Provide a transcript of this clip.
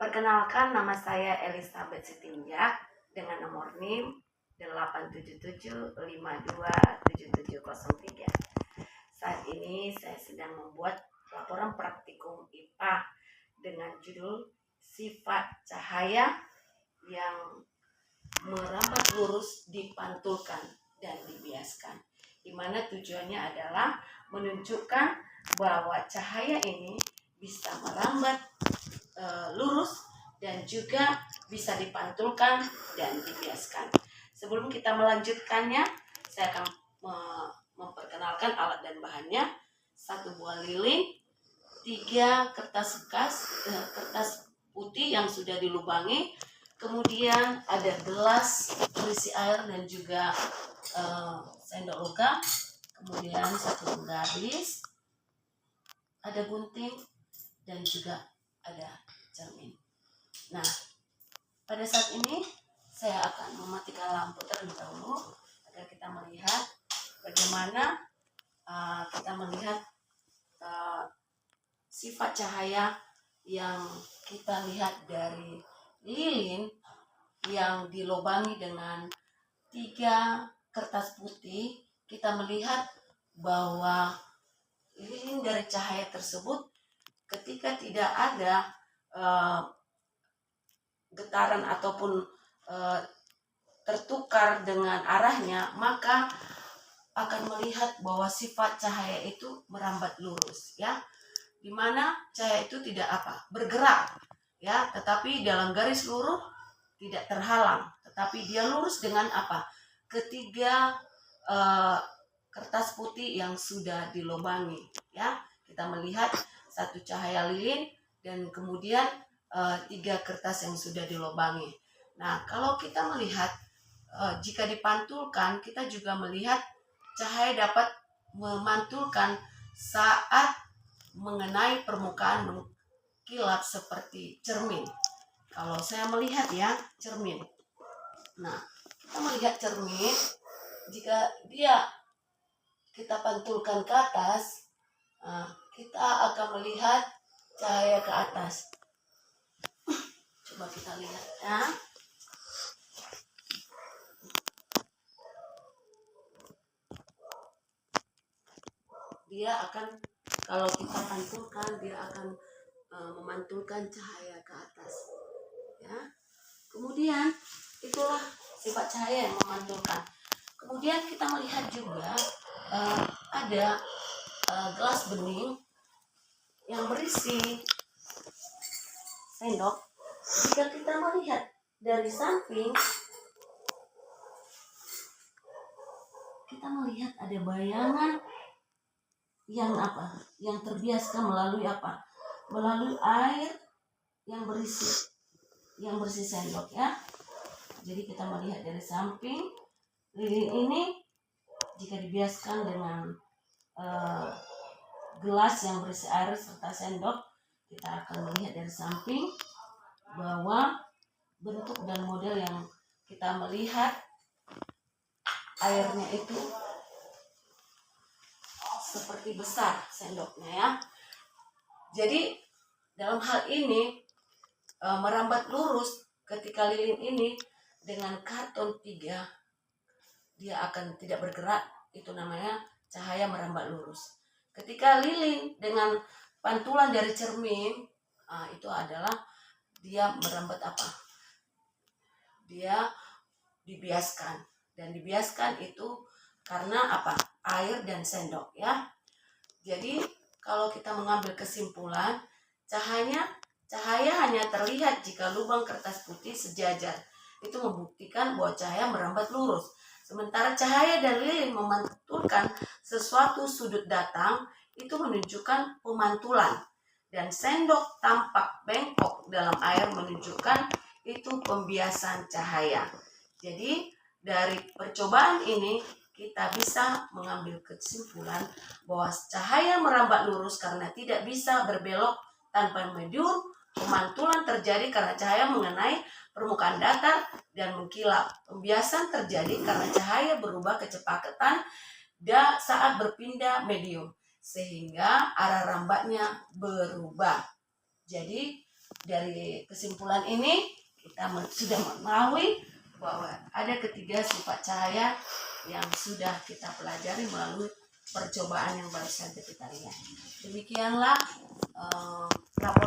Perkenalkan, nama saya Elizabeth Sitinjak dengan nomor NIM 877527703. Saat ini saya sedang membuat laporan praktikum IPA dengan judul sifat cahaya yang merambat lurus, dipantulkan, dan dibiaskan. Di mana tujuannya adalah menunjukkan bahwa cahaya ini bisa merambat lurus dan juga bisa dipantulkan dan dibiaskan. Sebelum kita melanjutkannya, saya akan memperkenalkan alat dan bahannya. 1 buah lilin, 3 kertas bekas, kertas putih yang sudah dilubangi, kemudian ada gelas berisi air dan juga sendok logam, kemudian 1 penggaris, ada gunting, dan juga ada cermin. Nah, pada saat ini saya akan mematikan lampu terlebih dahulu agar kita melihat bagaimana kita melihat sifat cahaya yang kita lihat dari lilin yang dilubangi dengan 3 kertas putih. Kita melihat bahwa lilin dari cahaya tersebut ketika tidak ada getaran ataupun tertukar dengan arahnya, maka akan melihat bahwa sifat cahaya itu merambat lurus, ya, dimana cahaya itu tidak bergerak, ya, tetapi dalam garis lurus tidak terhalang, tetapi dia lurus dengan ketiga kertas putih yang sudah dilubangi, ya. Kita melihat 1 cahaya lilin dan kemudian 3 kertas yang sudah dilubangi. Nah, kalau kita melihat jika dipantulkan, kita juga melihat cahaya dapat memantulkan saat mengenai permukaan mengkilap seperti cermin. Kalau saya melihat, ya, cermin. Nah, kita melihat cermin, jika kita pantulkan ke atas, kita akan melihat cahaya ke atas. Coba kita lihat, ya. Dia akan, kalau kita pantulkan, dia akan memantulkan cahaya ke atas, ya. Kemudian itulah sifat cahaya yang memantulkan. Kemudian kita melihat juga ada gelas bening yang berisi sendok. Jika kita melihat dari samping, kita melihat ada bayangan yang terbiaskan melalui melalui air yang berisi sendok, ya. Jadi kita melihat dari samping, lilin ini jika dibiaskan dengan gelas yang berisi air serta sendok, kita akan melihat dari samping bahwa bentuk dan model yang kita melihat airnya itu seperti besar sendoknya, ya. Jadi dalam hal ini merambat lurus ketika lilin ini dengan karton 3 dia akan tidak bergerak, itu namanya cahaya merambat lurus. Ketika lilin dengan pantulan dari cermin, itu adalah dia merambat dia dibiaskan, dan dibiaskan itu karena air dan sendok, ya. Jadi kalau kita mengambil kesimpulan, cahaya hanya terlihat jika lubang kertas putih sejajar. Itu membuktikan bahwa cahaya merambat lurus. Sementara cahaya dan lilin memantulkan sesuatu sudut datang, itu menunjukkan pemantulan. Dan sendok tampak bengkok dalam air menunjukkan itu pembiasan cahaya. Jadi dari percobaan ini kita bisa mengambil kesimpulan bahwa cahaya merambat lurus karena tidak bisa berbelok tanpa medium. Pemantulan terjadi karena cahaya mengenai permukaan datar dan mengkilap. Pembiasan terjadi karena cahaya berubah kecepatan saat berpindah medium, sehingga arah rambatnya berubah. Jadi dari kesimpulan ini kita sudah mengetahui bahwa ada ketiga sifat cahaya yang sudah kita pelajari melalui percobaan yang barusan kita lihat. Demikianlah laporan